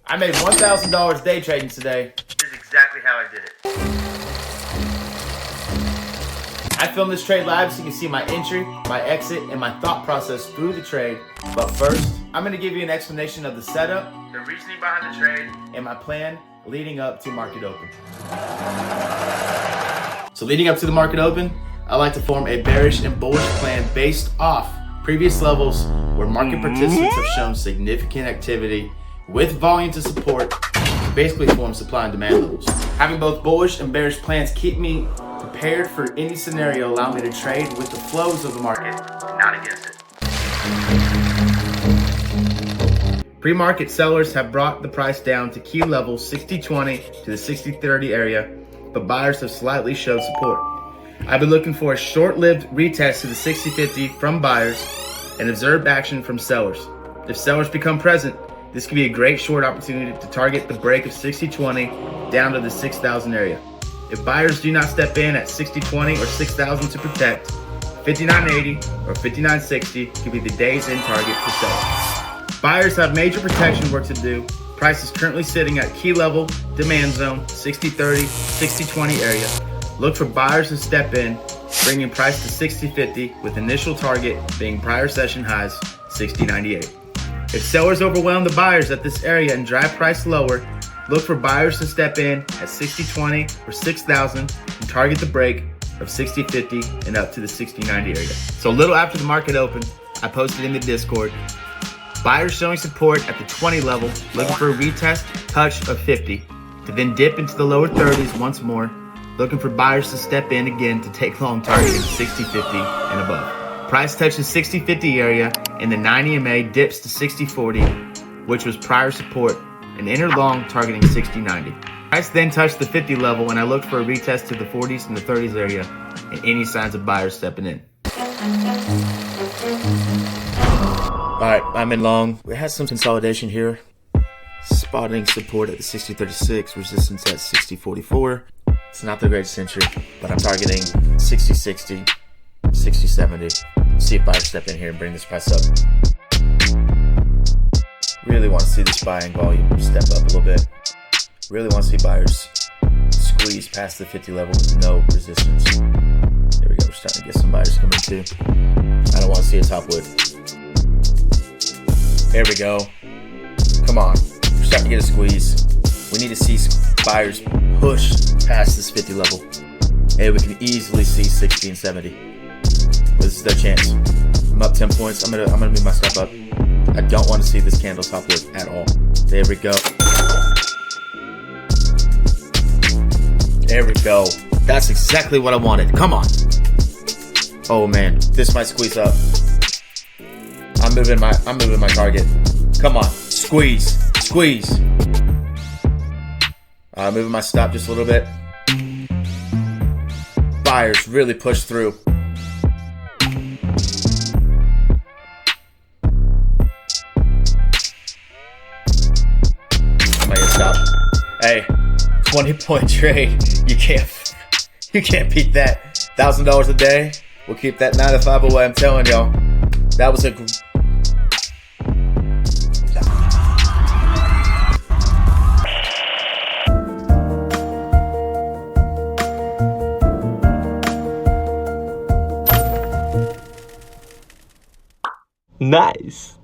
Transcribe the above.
I made $1,000 day trading today. This is exactly how I did it. I filmed this trade live so you can see my entry, my exit, and my thought process through the trade. But first, I'm going to give you an explanation of the setup, The reasoning behind the trade, and my plan leading up to market open. So leading up to the market open, I like to form a bearish and bullish plan based off previous levels where market participants have shown significant activity with volume to support to basically form supply and demand levels. Having both bullish and bearish plans keep me prepared for any scenario, allow me to trade with the flows of the market, not against it. Pre-market sellers have brought the price down to key levels 60-20 to the 60-30 area, but buyers have slightly showed support. I've been looking for a short-lived retest to the 60-50 from buyers and observed action from sellers. If sellers become present, this could be a great short opportunity to target the break of 60-20 down to the 6,000 area. If buyers do not step in at 60-20 or 6,000 to protect, 59.80 or 59.60 could be the day's in target for sellers. Buyers have major protection work to do. Price is currently sitting at key level demand zone 60-30, 60-20 area. Look for buyers to step in, bringing price to 60-50 with initial target being prior session highs 60.98. If sellers overwhelm the buyers at this area and drive price lower, look for buyers to step in at 60-20 or 6,000 and target the break of 60-50 and up to the 60.90 area. So a little after the market opened, I posted in the Discord, buyers showing support at the 20 level, looking for a retest touch of 50, to then dip into the lower 30s once more, looking for buyers to step in again to take long target at 60-50 and above. Price touches 60-50 area and the 90 MA dips to 60-40, which was prior support, and enter long targeting 60-90. Price then touched the 50 level and I looked for a retest to the 40s and the 30s area and any signs of buyers stepping in. Alright, I'm in long. We had some consolidation here. Spotting support at the 60-36, resistance at 60-44. It's not the greatest entry, but I'm targeting 60-60, 60-70. See if buyers step in here and bring this price up. Really want to see this buying volume step up a little bit. Really want to see buyers squeeze past the 50 level with no resistance. There we go, we're starting to get some buyers coming too. I don't want to see a top wood. There we go. Come on, we're starting to get a squeeze. We need to see buyers push past this 50 level. Hey, we can easily see 60 and 70. This is their chance. I'm up 10 points. I'm gonna move my step up. I don't want to see this candle top wood at all. There we go. There we go. That's exactly what I wanted. Come on. Oh man, this might squeeze up. I'm moving my target. Come on, squeeze, squeeze. Moving my stop just a little bit. Buyers really push through. Stop. Hey, 20-point trade. You can't beat that. $1,000 a day. We'll keep that 9 to 5 away. I'm telling y'all, that was a. Nice.